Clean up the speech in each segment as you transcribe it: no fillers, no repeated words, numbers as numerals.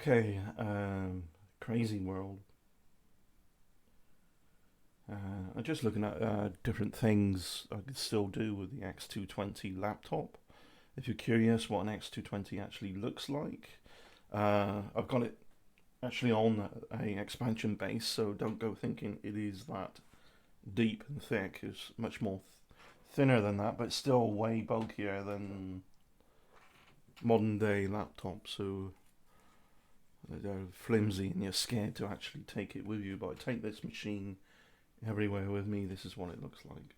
Okay, crazy world. I'm just looking at different things I could still do with the x220 laptop. If you're curious what an x220 actually looks like, I've got it actually on a expansion base, so don't go thinking it is that deep and thick. It's much more thinner than that, but still way bulkier than modern day laptops. So they're flimsy and you're scared to actually take it with you. But I take this machine everywhere with me. This is what it looks like.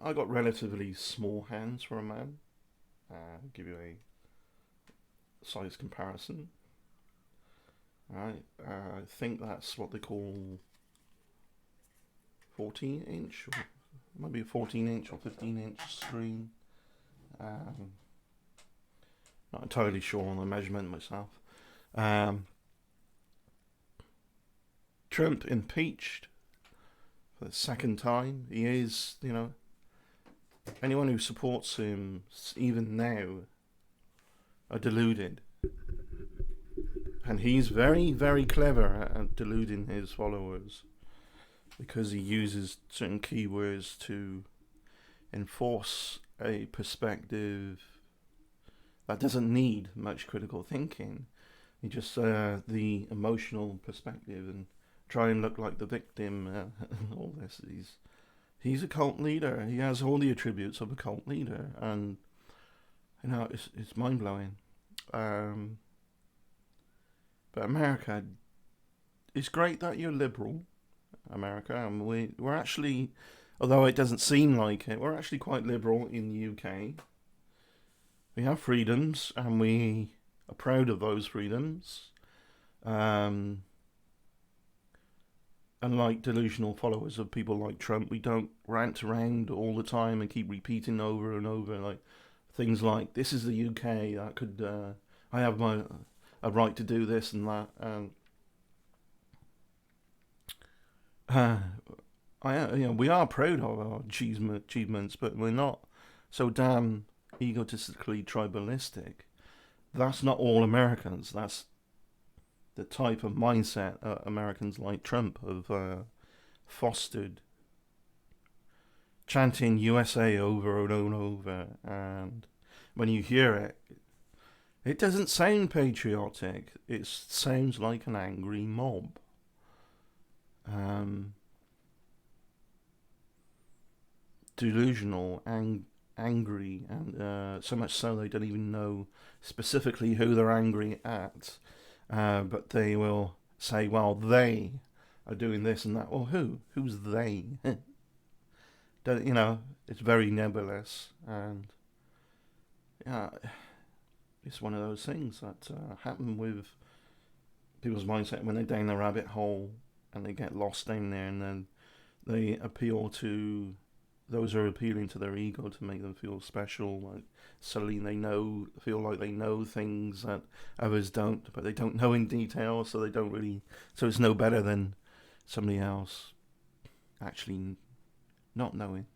I got relatively small hands for a man. Give you a size comparison. Alright, I think that's what they call 14 inch, or maybe a 14 inch or 15-inch screen. Um, Not entirely sure on the measurement myself. Um, Trump impeached for the second time. He is, anyone who supports him, even now, are deluded. And he's very, very clever at deluding his followers because he uses certain keywords to enforce a perspective that doesn't need much critical thinking. He just the emotional perspective and try and look like the victim. All this. He's a cult leader. He has all the attributes of a cult leader, and it's mind blowing. But America, it's great that you're liberal, America, and we're actually, although it doesn't seem like it, we're actually quite liberal in the UK. We have freedoms, and we are proud of those freedoms. Unlike delusional followers of people like Trump, we don't rant around all the time and keep repeating over and over like things like "this is the UK." That could I have a right to do this and that. Uh, we are proud of our achievements, but we're not so damn egotistically tribalistic. That's not all Americans. That's the type of mindset Americans like Trump have fostered, chanting USA over and over and over. And when you hear it, it doesn't sound patriotic. It sounds like an angry mob. Delusional, angry, and so much so they don't even know specifically who they're angry at. But they will say, well, they are doing this and that. Well, who? Who's they? It's very nebulous. And yeah, it's one of those things that happen with people's mindset when they're down the rabbit hole and they get lost down there, and then they appeal to those who are appealing to their ego to make them feel special. Like suddenly feel like they know things that others don't, but they don't know in detail, so they don't really. So it's no better than somebody else actually not knowing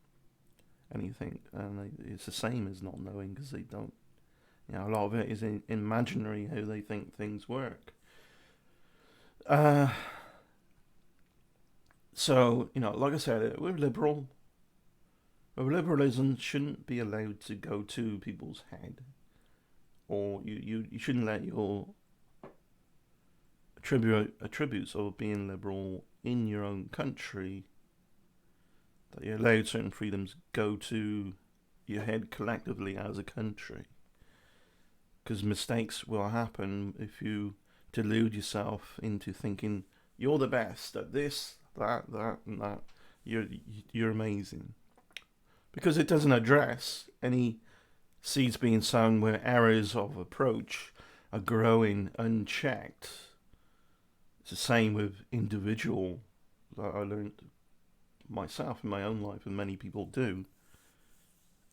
anything, and it's the same as not knowing because they don't. A lot of it is imaginary how they think things work. So like I said, we're liberal. But liberalism shouldn't be allowed to go to people's head, or you shouldn't let your attributes of being liberal in your own country, that you're allowed certain freedoms, go to your head collectively as a country. Because mistakes will happen if you delude yourself into thinking you're the best at this, that, and that. You're amazing. Because it doesn't address any seeds being sown where errors of approach are growing unchecked. It's the same with individual that I learned myself in my own life, and many people do.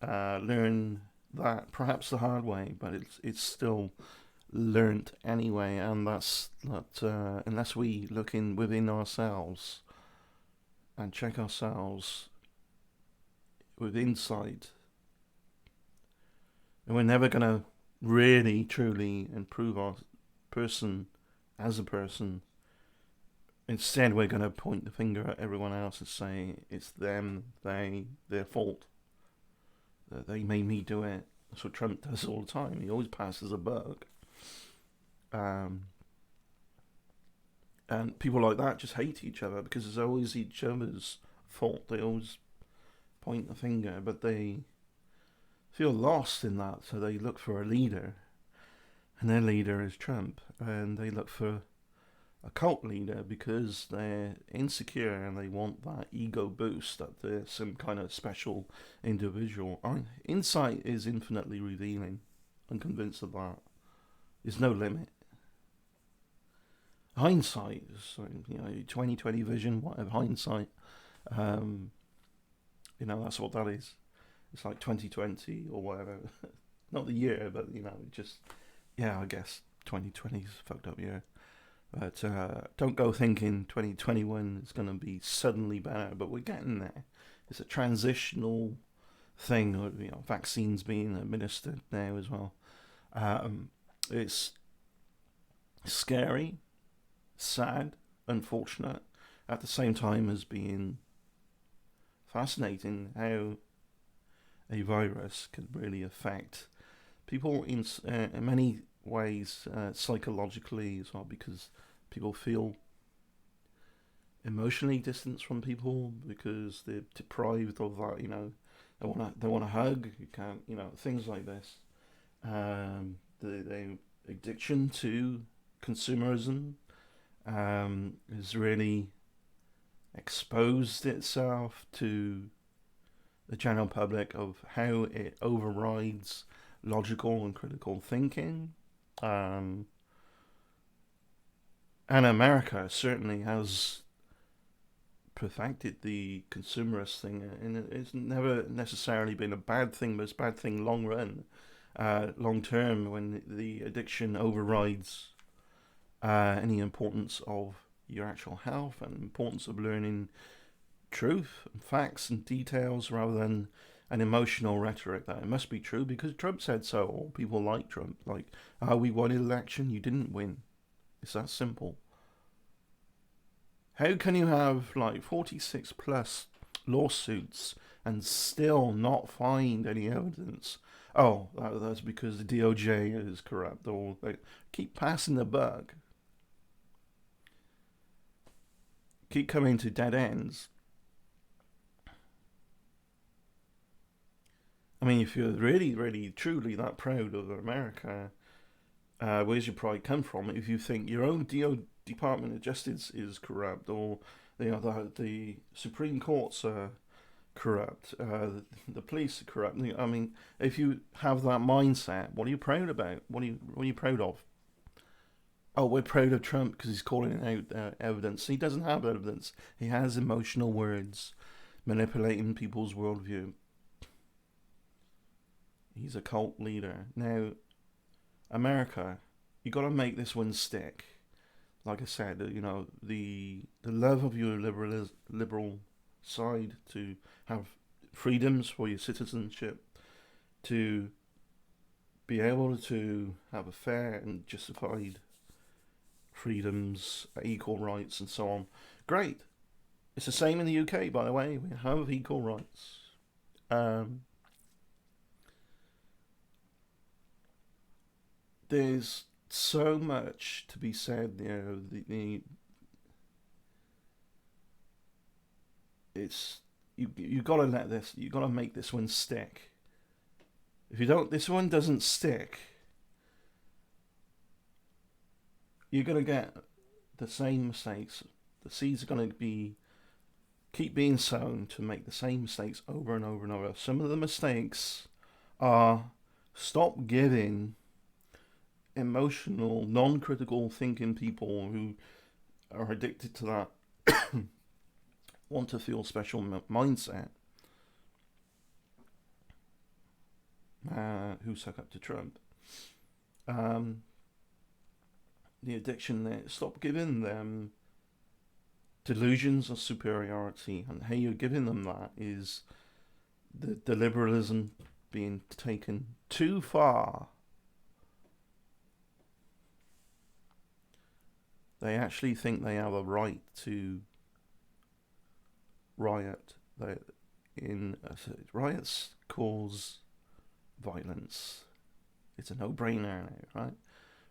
Learn that perhaps the hard way, but it's still learnt anyway, and that's that unless we look within ourselves and check ourselves with insight, and we're never gonna really truly improve our person as a person. Instead, we're going to point the finger at everyone else and say it's them, their fault. That they made me do it. That's what Trump does all the time. He always passes a buck. And people like that just hate each other because it's always each other's fault. They always point the finger, but they feel lost in that, so they look for a leader, and their leader is Trump, and they look for a cult leader because they're insecure and they want that ego boost that they're some kind of special individual. Insight is infinitely revealing. I'm convinced of that. There's no limit. Hindsight is, 2020 vision, whatever, hindsight. That's what that is. It's like 2020 or whatever. Not the year, but, just, I guess 2020's a fucked up year. But don't go thinking 2021 is going to be suddenly better, but we're getting there. It's a transitional thing, vaccines being administered now as well. It's scary, sad, unfortunate, at the same time as being fascinating how a virus can really affect people in many ways, psychologically as well, because people feel emotionally distanced from people because they're deprived of that. They want to hug. You can't. Things like this. The addiction to consumerism has really exposed itself to the general public of how it overrides logical and critical thinking. And America certainly has perfected the consumerist thing, and it's never necessarily been a bad thing, but it's a bad thing long run, long term, when the addiction overrides any importance of your actual health and importance of learning truth and facts and details rather than an emotional rhetoric that it must be true because Trump said so, or people like Trump. Like, we won an election, you didn't win. It's that simple. How can you have 46 plus lawsuits and still not find any evidence? Oh, that's because the DOJ is corrupt, or they keep passing the buck. Keep coming to dead ends. I mean, if you're really, really, truly that proud of America, where's your pride come from? If you think your own Department of Justice is corrupt, or the Supreme Courts are corrupt, the police are corrupt. I mean, if you have that mindset, what are you proud about? What are you proud of? Oh, we're proud of Trump because he's calling out evidence. He doesn't have evidence. He has emotional words, manipulating people's worldview. He's a cult leader. Now, America, you got to make this one stick. Like I said, the love of your liberal side to have freedoms for your citizenship, to be able to have a fair and justified freedoms, equal rights, and so on. Great. It's the same in the UK, by the way. We have equal rights. There's so much to be said. You gotta let this. You gotta make this one stick. If you don't, this one doesn't stick. You're gonna get the same mistakes. The seeds are gonna keep being sown to make the same mistakes over and over and over. Some of the mistakes are stop giving emotional, non-critical thinking people who are addicted to that want to feel special mindset who suck up to Trump. The addiction there, stop giving them delusions of superiority, and how you're giving them that is the liberalism being taken too far They actually think they have a right to riot. Riots cause violence. It's a no-brainer now, right?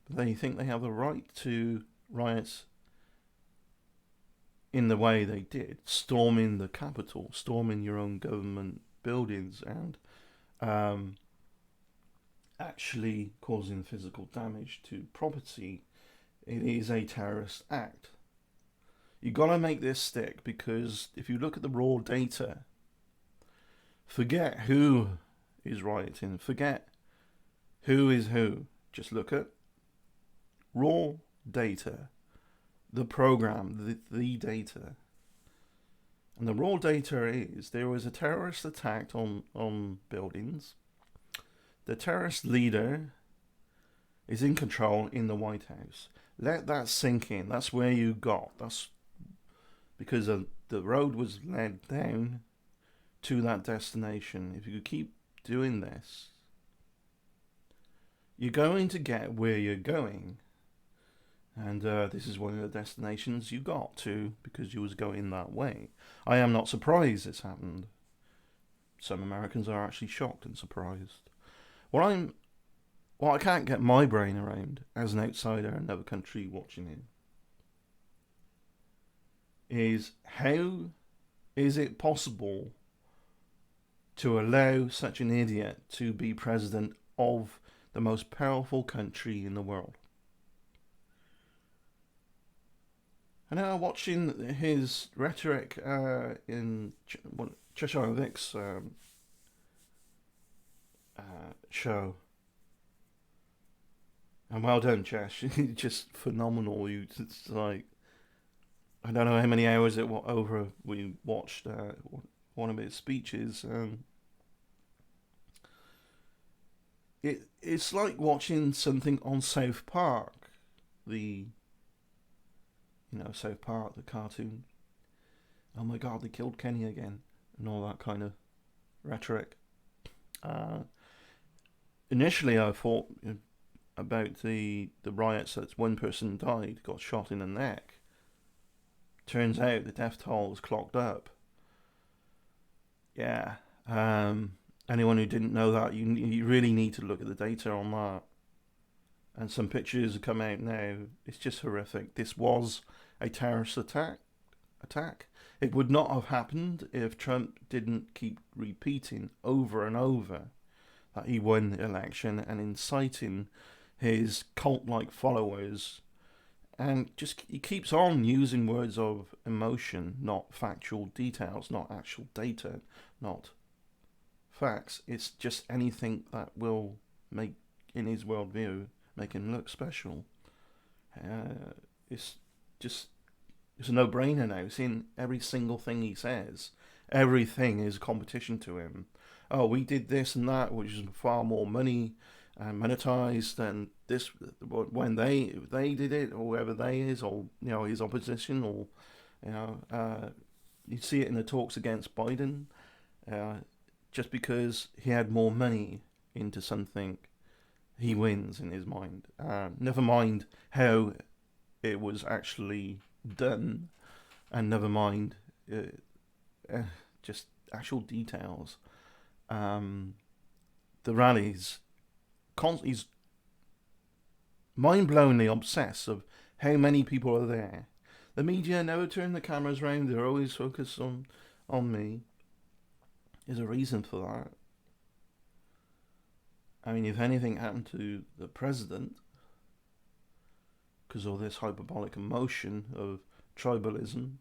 But they think they have the right to riot in the way they did, storming the Capitol, storming your own government buildings, and actually causing physical damage to property. It is a terrorist act. You got to make this stick, because if you look at the raw data, forget who is rioting, forget who is who. Just look at raw data, the program, the data. And the raw data is there was a terrorist attack on buildings. The terrorist leader is in control in the White House. Let that sink in. That's where you got. That's because the road was led down to that destination. If you keep doing this, you're going to get where you're going. And this is one of the destinations you got to, because you was going that way. I am not surprised this happened. Some Americans are actually shocked and surprised. What I can't get my brain around as an outsider in another country watching it is, how is it possible to allow such an idiot to be president of the most powerful country in the world? And now watching his rhetoric in Cheshire Vic's show, and well done, Chesh. Just phenomenal. It's like, I don't know how many hours over we watched one of his speeches. It's like watching something on South Park, South Park, the cartoon. Oh my God, they killed Kenny again, and all that kind of rhetoric. Initially, I thought about the riots that one person died, got shot in the neck. Turns out the death toll was clocked up. Yeah. Anyone who didn't know that, you really need to look at the data on that. And some pictures have come out now. It's just horrific. This was a terrorist attack. It would not have happened if Trump didn't keep repeating over and over that he won the election and inciting his cult-like followers. And just he keeps on using words of emotion, not factual details, not actual data, not facts. It's just anything that will make, in his worldview, make him look special. It's a no-brainer now. It's in every single thing he says. Everything is competition to him. Oh, we did this and that, which is far more money and monetized than this when they did it, or whoever they is, or his opposition, or you see it in the talks against Biden. Just because he had more money into something, he wins in his mind. Never mind how it was actually done, and never mind just actual details. The rallies, he's mind-blowingly obsessed of how many people are there. The media never turn the cameras around. They're always focused on me. There's a reason for that. I mean, if anything happened to the president because of this hyperbolic emotion of tribalism,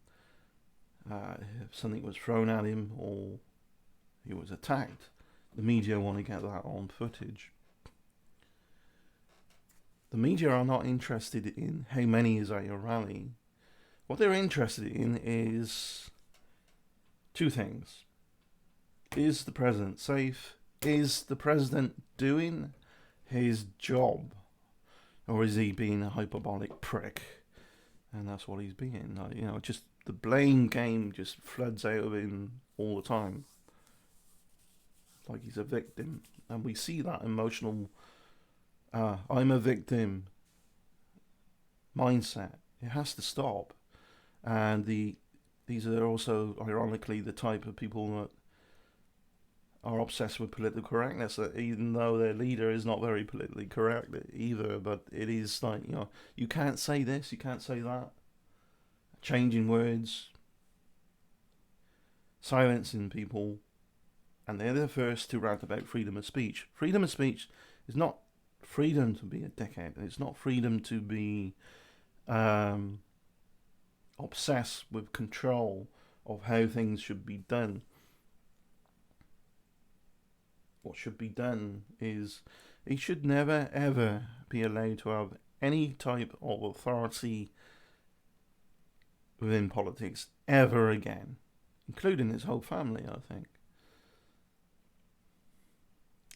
if something was thrown at him or he was attacked, the media want to get that on footage. The media are not interested in how many is at your rally. What they're interested in is two things. Is the president safe? Is the president doing his job? Or is he being a hyperbolic prick? And that's what he's being. Just the blame game just floods out of him all the time. Like he's a victim. And we see that emotional, I'm a victim mindset It has to stop. And these are also, ironically, the type of people that are obsessed with political correctness, even though their leader is not very politically correct either. But it is like, you can't say this, you can't say that. Changing words, silencing people, and they're the first to rant about freedom of speech. Freedom of speech is not freedom to be a dickhead. It's not freedom to be obsessed with control of how things should be done. What should be done is he should never ever be allowed to have any type of authority within politics ever again, including his whole family, I think.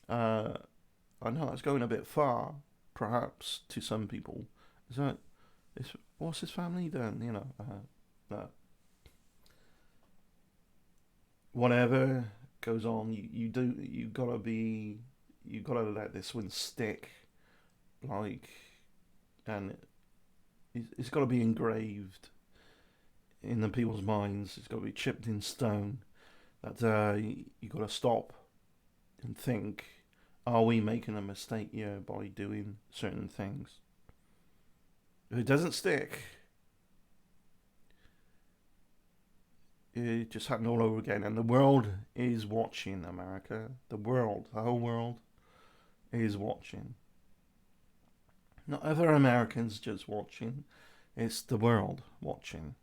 I know that's going a bit far, perhaps, to some people. So, what's his family done? Whatever goes on, you gotta let this one stick, like, and it's got to be engraved in the people's minds. It's got to be chipped in stone that you got to stop and think: are we making a mistake here by doing certain things? If it doesn't stick, it just happened all over again. And the world is watching, America. The whole world is watching. Not other Americans just watching. It's the world watching.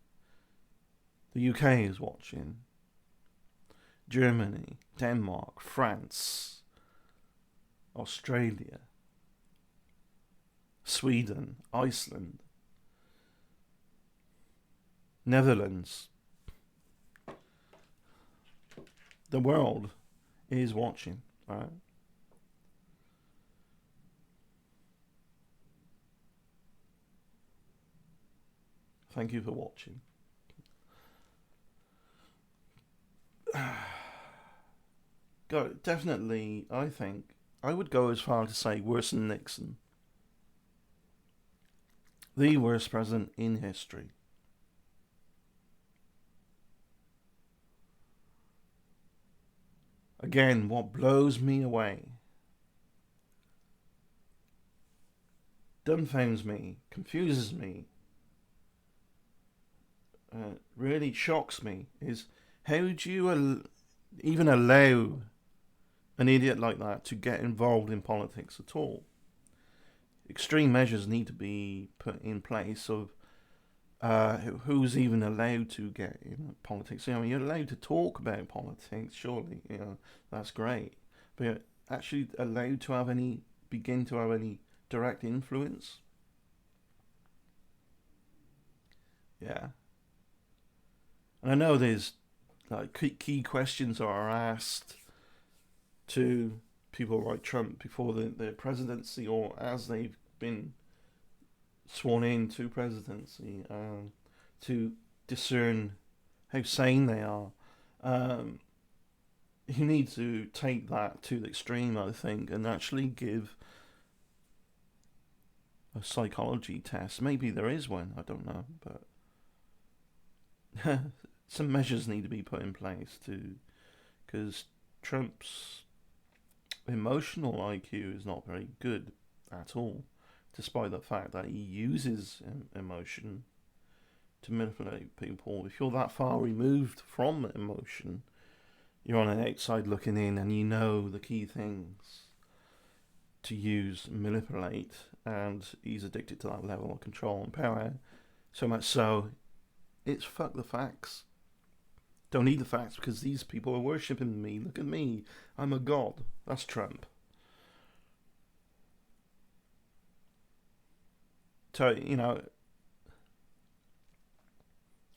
The UK is watching. Germany, Denmark, France, Australia, Sweden, Iceland, Netherlands. The world is watching, alright? Thank you for watching. Definitely, I think, I would go as far to say worse than Nixon. The worst president in history. Again, what blows me away, dumbfounds me, confuses me, really shocks me, is how do you even allow an idiot like that to get involved in politics at all? Extreme measures need to be put in place of who's even allowed to get in politics. You're allowed to talk about politics, surely. That's great, but you're actually allowed to begin to have any direct influence. Yeah, and I know there's like key questions are asked to people like Trump before their presidency, or as they've been sworn in to presidency, to discern how sane they are. You need to take that to the extreme, I think, and actually give a psychology test. Maybe there is one, I don't know, but some measures need to be put in place because Trump's emotional IQ is not very good at all, despite the fact that he uses emotion to manipulate people. If you're that far removed from emotion, you're on an outside looking in, and you know the key things to use and manipulate, and he's addicted to that level of control and power. So much so, it's fuck the facts. Don't need the facts because these people are worshipping me. Look at me. I'm a god. That's Trump. So,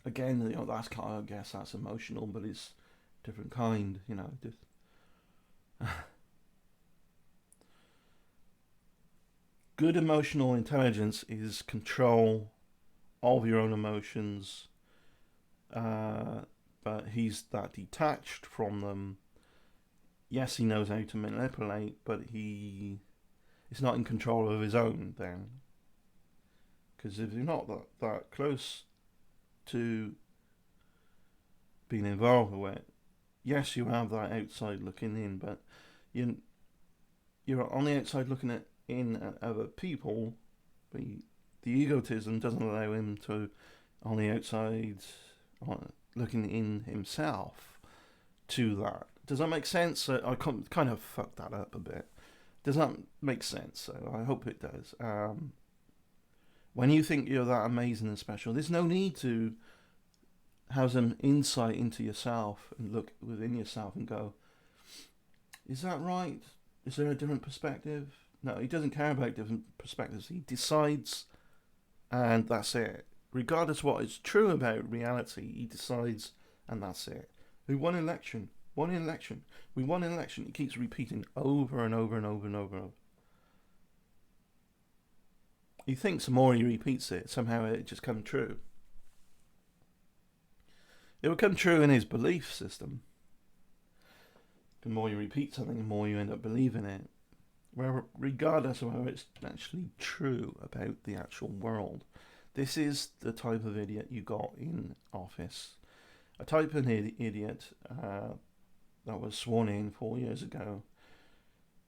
again, that's kind of, I guess that's emotional, but it's different kind, just good emotional intelligence is control of your own emotions, but he's that detached from them. Yes, he knows how to manipulate, but he is not in control of his own then, Because if you're not that close to being involved with it, yes, you have that outside looking in, but you're on the outside looking in at other people, but the egotism doesn't allow him to, on the outside, looking in himself to that. Does that make sense? I kind of fucked that up a bit. Does that make sense? So I hope it does. When you think you're that amazing and special, there's no need to have some insight into yourself and look within yourself and go, is that right? Is there a different perspective? No, he doesn't care about different perspectives. He decides, and that's it. Regardless what is true about reality, he decides, and that's it. We won an election. Won an election. We won an election. He keeps repeating over and over and over and over and over. He thinks the more he repeats it, somehow it just comes true. It will come true in his belief system. The more you repeat something, the more you end up believing it. Well, regardless of whether it's actually true about the actual world. This is the type of idiot you got in office. A type of idiot that was sworn in 4 years ago,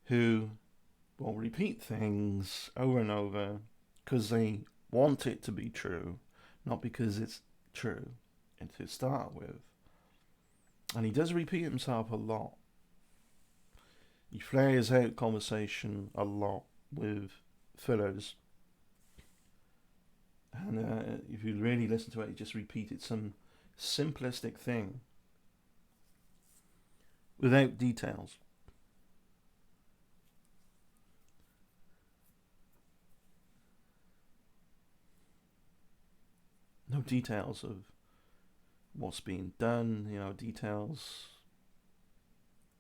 who will repeat things over and over because they want it to be true, not because it's true, and to start with. And he does repeat himself a lot. He flares out conversation a lot with fillers. And if you really listen to it, he just repeated some simplistic thing without details. No details of what's being done, details.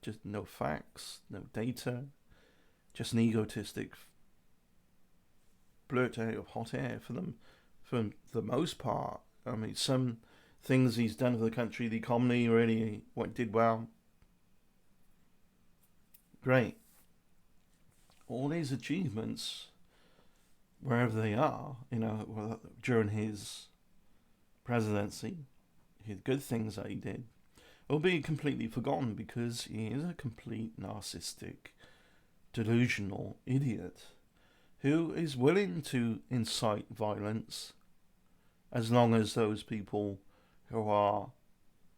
Just no facts, no data. Just an egotistic blurt out of hot air for them, for the most part. I mean, some things he's done for the country, the economy really did well. Great. All these achievements, wherever they are, during his presidency, his good things that he did, will be completely forgotten because he is a complete narcissistic, delusional idiot who is willing to incite violence as long as those people who are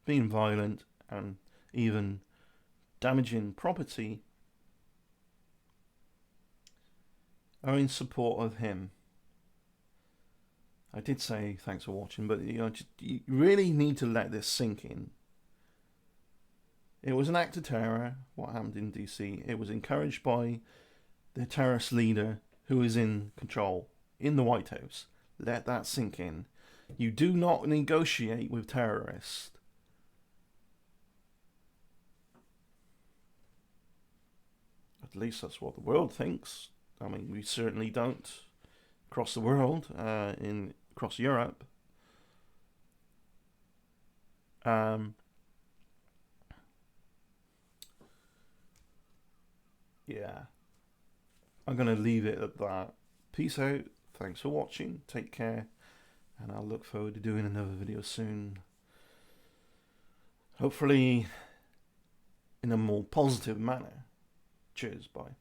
being violent and even damaging property are in support of him. I did say thanks for watching, but you really need to let this sink in. It was an act of terror, what happened in DC. It was encouraged by the terrorist leader who is in control in the White House. Let that sink in. You do not negotiate with terrorists. At least that's what the world thinks. I mean, we certainly don't across the world, across Europe. Yeah. I'm going to leave it at that. Peace out. Thanks for watching. Take care. And I'll look forward to doing another video soon. Hopefully in a more positive manner. Cheers. Bye.